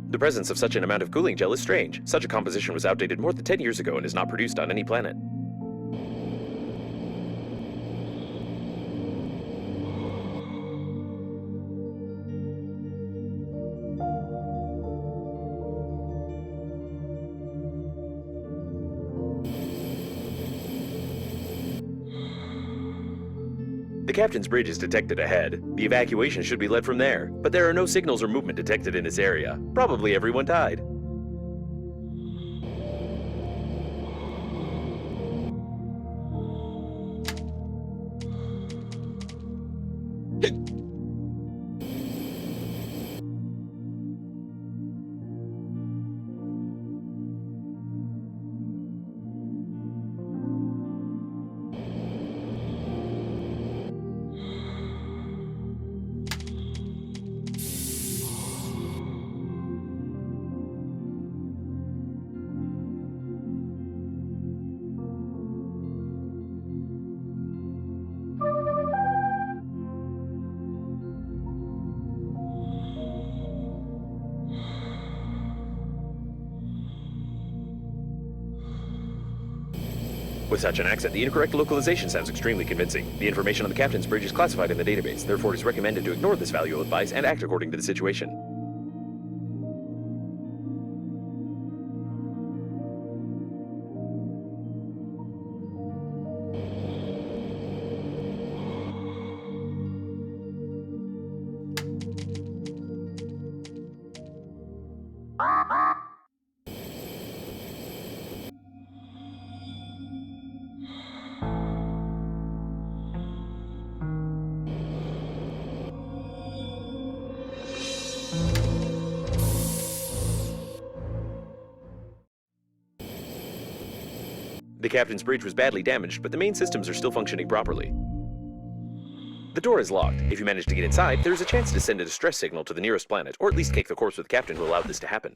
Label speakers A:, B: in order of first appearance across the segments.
A: The presence of such an amount of cooling gel is strange. Such a composition was outdated more than 10 years ago and is not produced on any planet. The captain's bridge is detected ahead. The evacuation should be led from there, but there are no signals or movement detected in this area. Probably everyone died. With such an accent, the incorrect localization sounds extremely convincing. The information on the captain's bridge is classified in the database, therefore it is recommended to ignore this valuable advice and act according to the situation. The captain's bridge was badly damaged, but the main systems are still functioning properly. The door is locked. If you manage to get inside, there is a chance to send a distress signal to the nearest planet, or at least cake the corpse with the captain who allowed this to happen.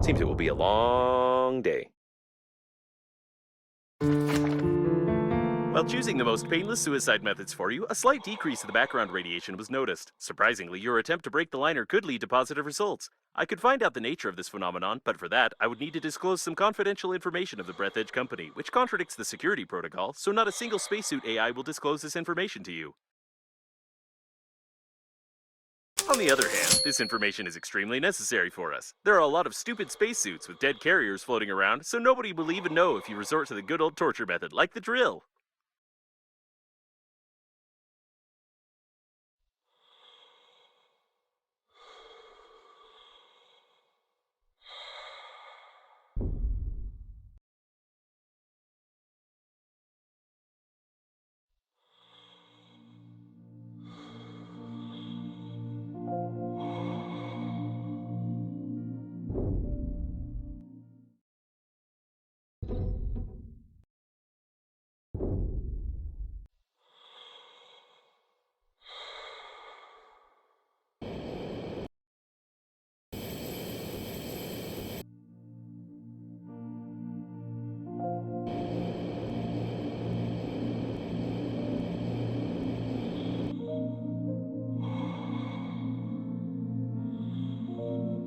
A: Seems it will be a long day. While choosing the most painless suicide methods for you, a slight decrease in the background radiation was noticed. Surprisingly, your attempt to break the liner could lead to positive results. I could find out the nature of this phenomenon, but for that, I would need to disclose some confidential information of the Breathedge company, which contradicts the security protocol, so not a single spacesuit AI will disclose this information to you. On the other hand, this information is extremely necessary for us. There are a lot of stupid spacesuits with dead carriers floating around, so nobody will even know if you resort to the good old torture method, like the drill.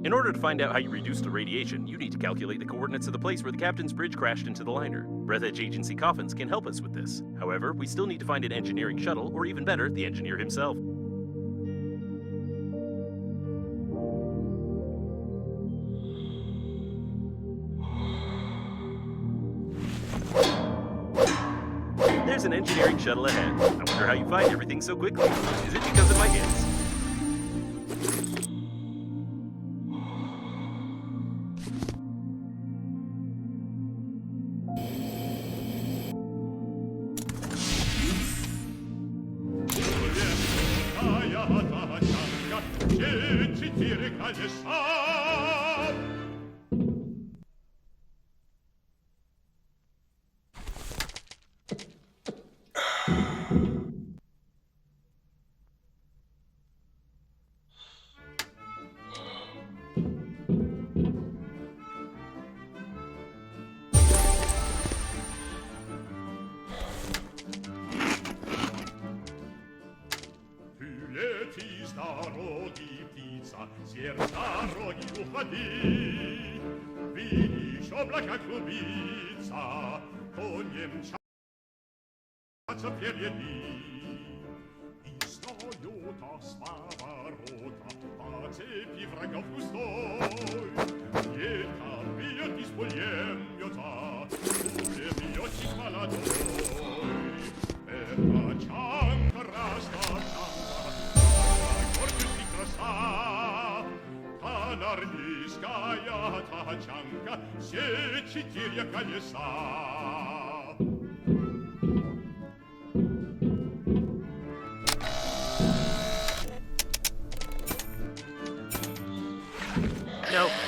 A: In order to find out how you reduce the radiation, you need to calculate the coordinates of the place where the captain's bridge crashed into the liner. Breathedge Agency coffins can help us with this. However, we still need to find an engineering shuttle, or even better, the engineer himself. There's an engineering shuttle ahead. I wonder how you find everything so quickly. Is it because of my hints?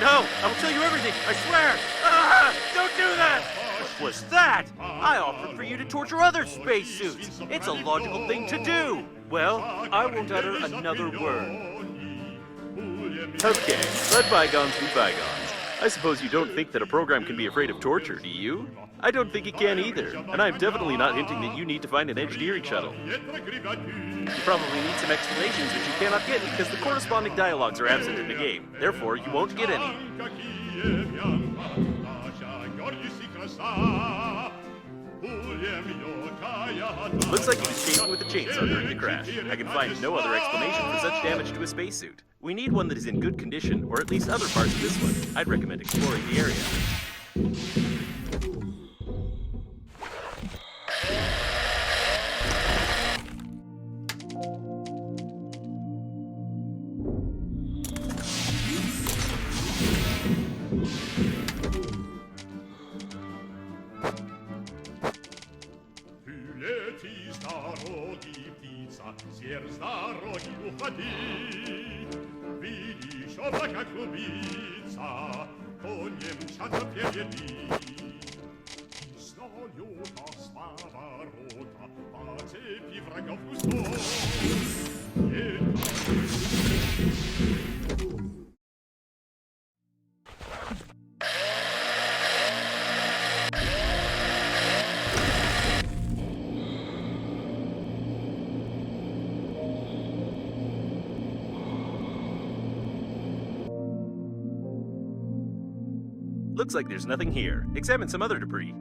A: No, I will tell you everything, I swear! Ah, don't do that! What was that? I offered for you to torture other spacesuits. It's a logical thing to do. Well, I won't utter another word. Okay, let bygones be bygones. I suppose you don't think that a program can be afraid of torture, do you? I don't think it can either, and I'm definitely not hinting that you need to find an engineering shuttle. You probably need some explanations which you cannot get because the corresponding dialogues are absent in the game. Therefore, you won't get any. Looks like he was chasing with a chainsaw during the crash. I can find no other explanation for such damage to a spacesuit. We need one that is in good condition, or at least other parts of this one. I'd recommend exploring the area. Looks like there's nothing here. Examine some other debris.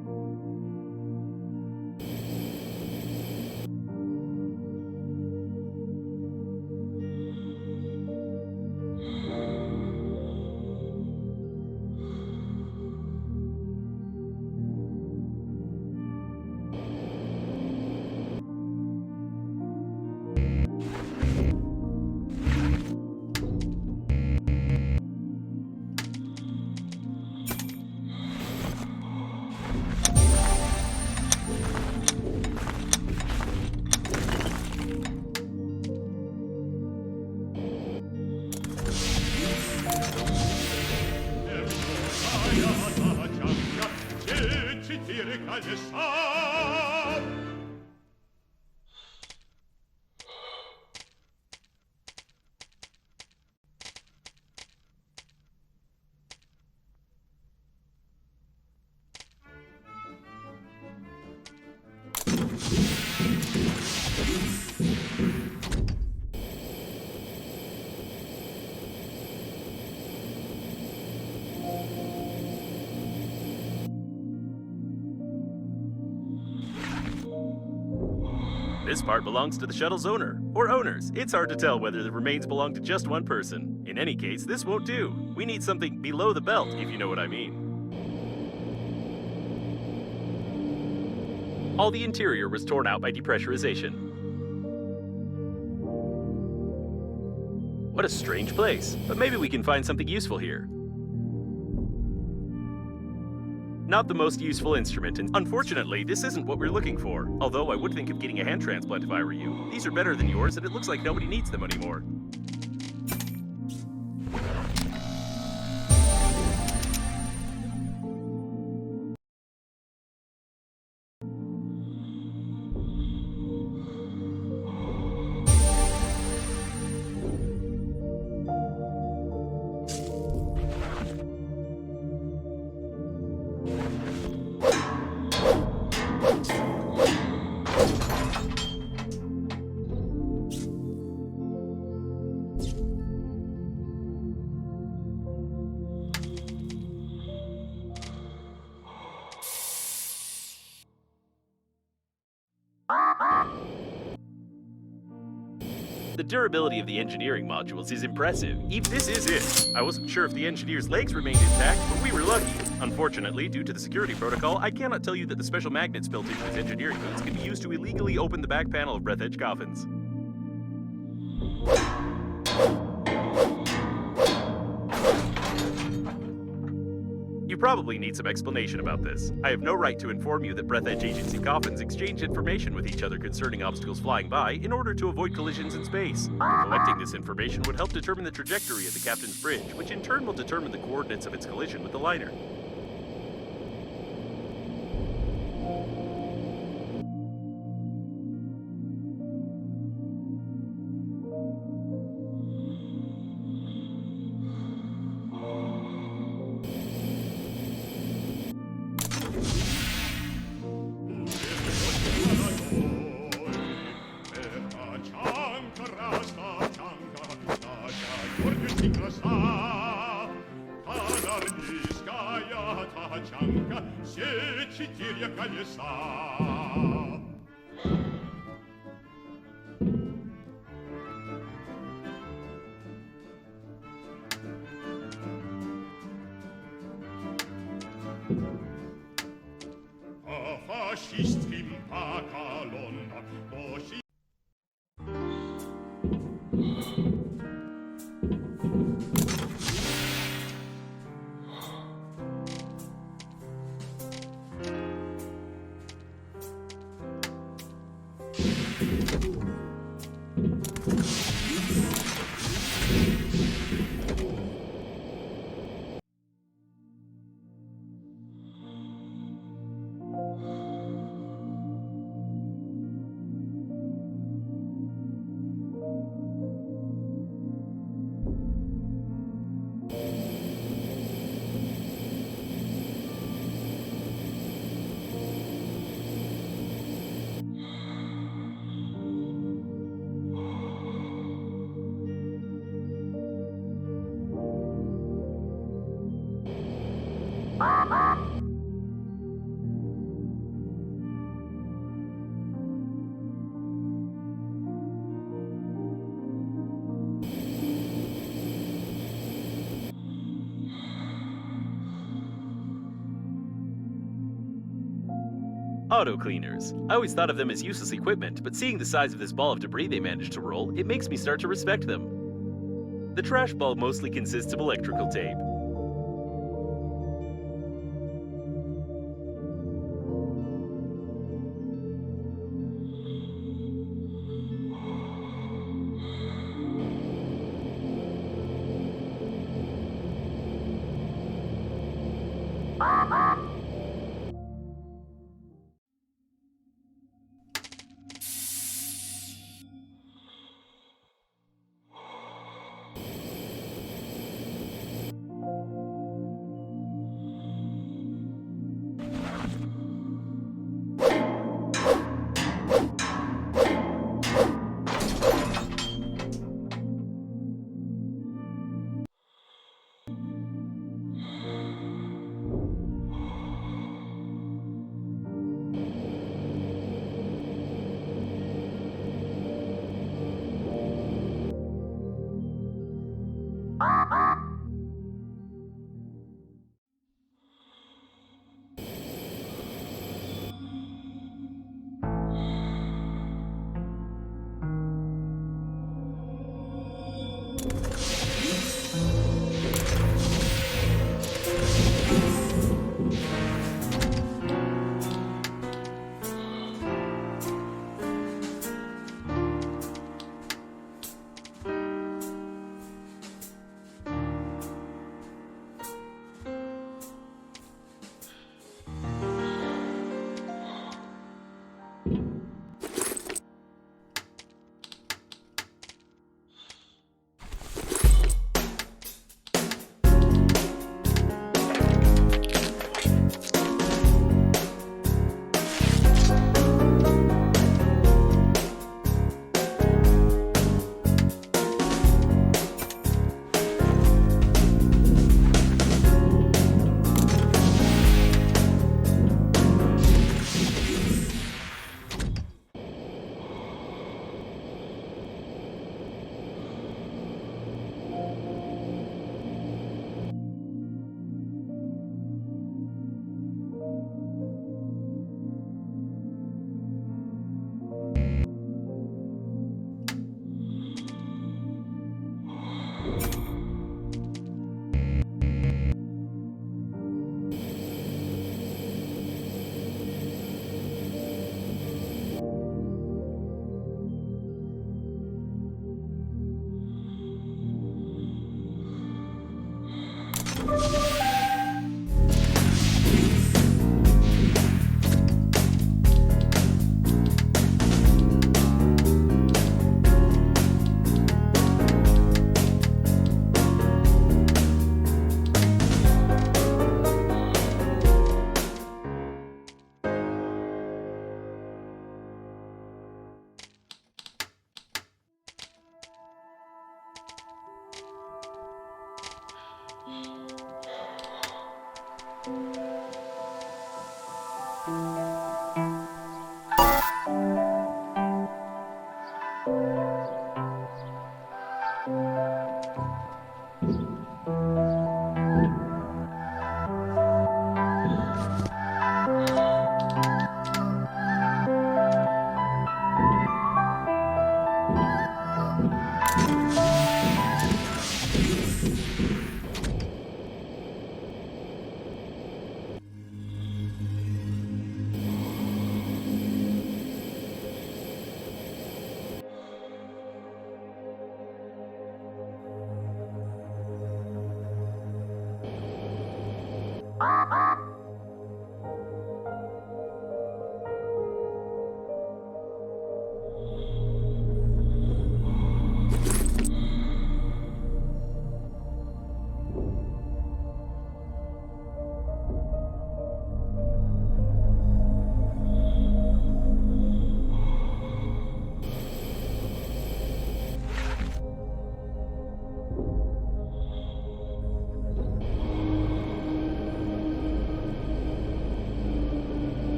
A: This part belongs to the shuttle's owner, or owners. It's hard to tell whether the remains belong to just one person. In any case, this won't do. We need something below the belt, if you know what I mean. All the interior was torn out by depressurization. What a strange place, but maybe we can find something useful here. Not the most useful instrument, and unfortunately, this isn't what we're looking for. Although I would think of getting a hand transplant if I were you. These are better than yours, and it looks like nobody needs them anymore. The durability of the engineering modules is impressive. Even this is it. I wasn't sure if the engineer's legs remained intact, but we were lucky. Unfortunately, due to the security protocol, I cannot tell you that the special magnets built into its engineering boots can be used to illegally open the back panel of Breathedge coffins. You probably need some explanation about this. I have no right to inform you that Breathedge Agency coffins exchange information with each other concerning obstacles flying by in order to avoid collisions in space. Collecting this information would help determine the trajectory of the captain's bridge, which in turn will determine the coordinates of its collision with the liner. Auto cleaners. I always thought of them as useless equipment, but seeing the size of this ball of debris they managed to roll, it makes me start to respect them. The trash ball mostly consists of electrical tape.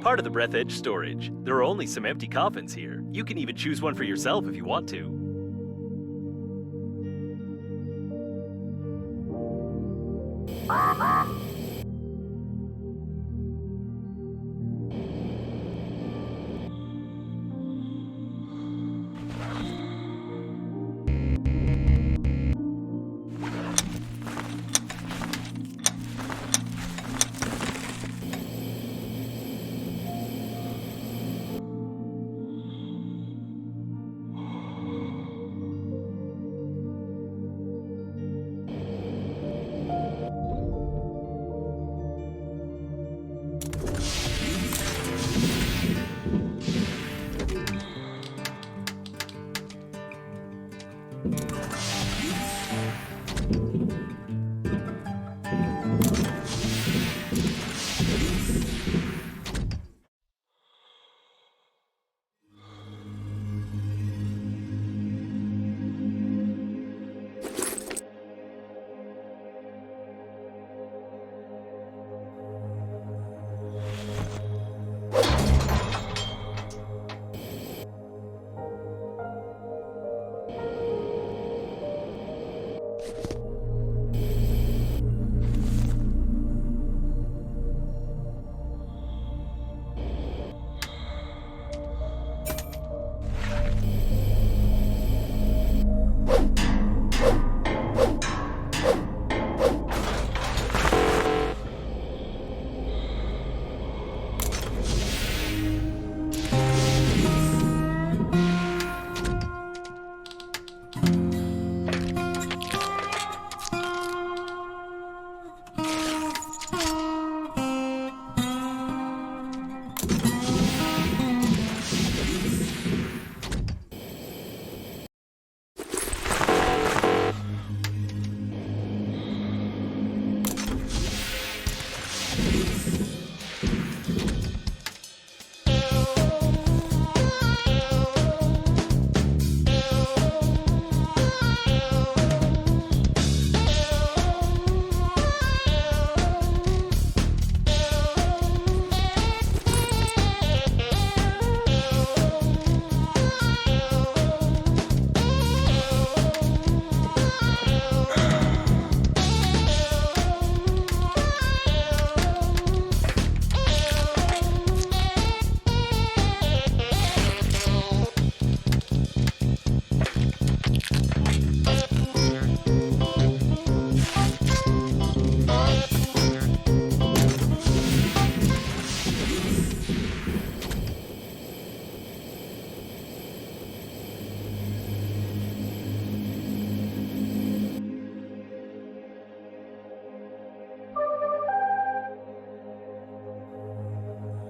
A: Part of the Breathedge storage. There are only some empty coffins here. You can even choose one for yourself if you want to.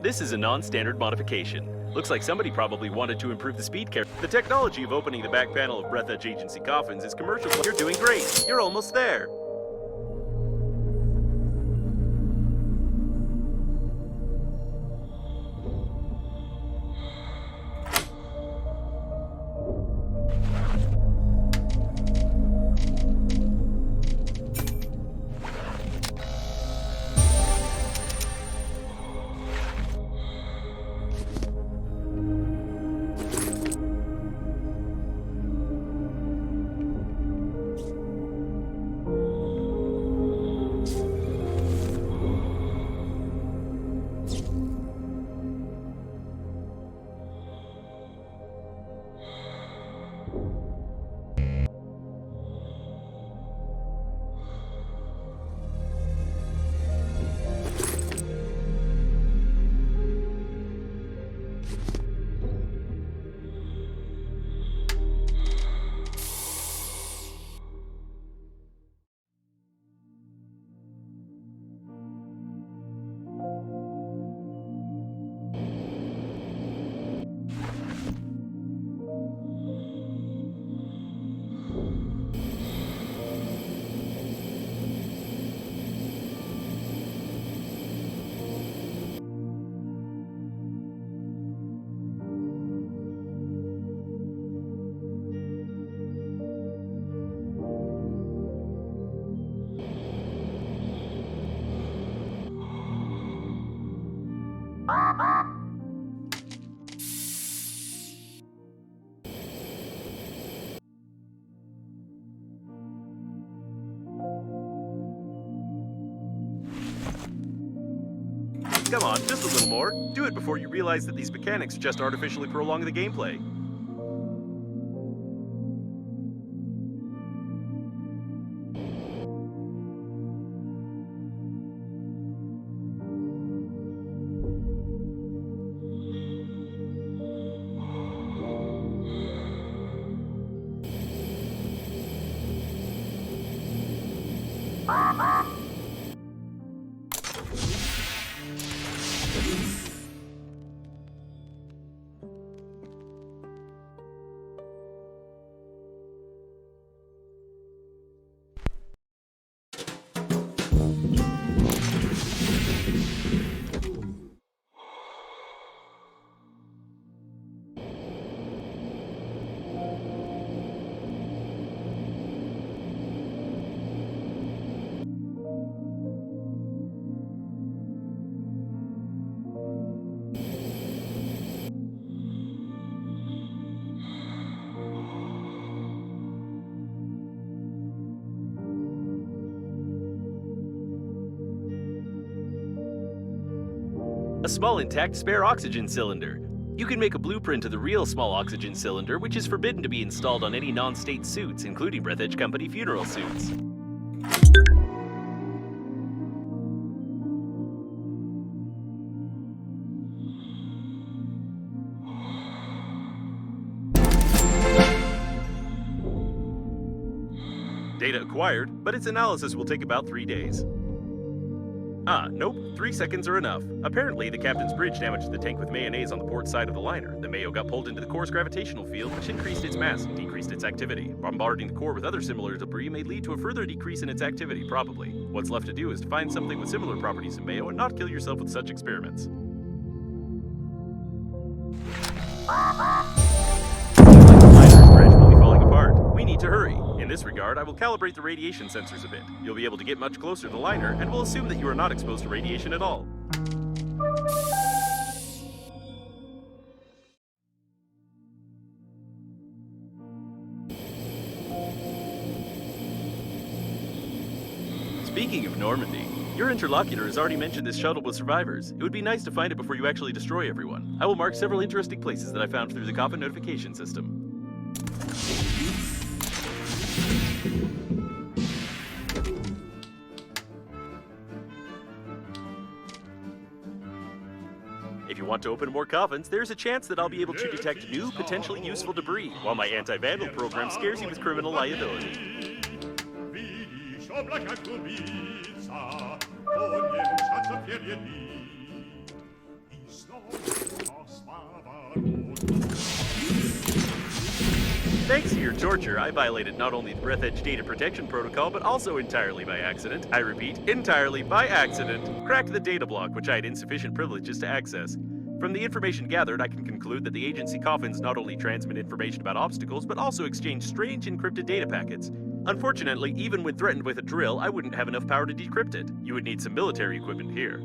A: This is a non-standard modification. Looks like somebody probably wanted to improve the speed carry. The technology of opening the back panel of Breathedge Agency coffins is commercial. You're doing great. You're almost there. Come on, just a little more. Do it before you realize that these mechanics just artificially prolong the gameplay. A small intact spare oxygen cylinder. You can make a blueprint of the real small oxygen cylinder, which is forbidden to be installed on any non-state suits, including Breathedge Company funeral suits. Data acquired, but its analysis will take about 3 days. Nope, 3 seconds are enough. Apparently, the captain's bridge damaged the tank with mayonnaise on the port side of the liner. The mayo got pulled into the core's gravitational field, which increased its mass and decreased its activity. Bombarding the core with other similar debris may lead to a further decrease in its activity, probably. What's left to do is to find something with similar properties to mayo and not kill yourself with such experiments. Gradually falling apart. We need to hurry. In this regard, I will calibrate the radiation sensors a bit. You'll be able to get much closer to the liner, and we'll assume that you are not exposed to radiation at all. Speaking of Normandy, your interlocutor has already mentioned this shuttle with survivors. It would be nice to find it before you actually destroy everyone. I will mark several interesting places that I found through the coffin notification system. If you want to open more coffins, there's a chance that I'll be able to detect new, potentially useful debris, while my anti-vandal program scares you with criminal liability. Thanks to your torture, I violated not only the Breathedge data protection protocol, but also entirely by accident. I repeat, entirely by accident. Cracked the data block, which I had insufficient privileges to access. From the information gathered, I can conclude that the agency coffins not only transmit information about obstacles, but also exchange strange encrypted data packets. Unfortunately, even when threatened with a drill, I wouldn't have enough power to decrypt it. You would need some military equipment here.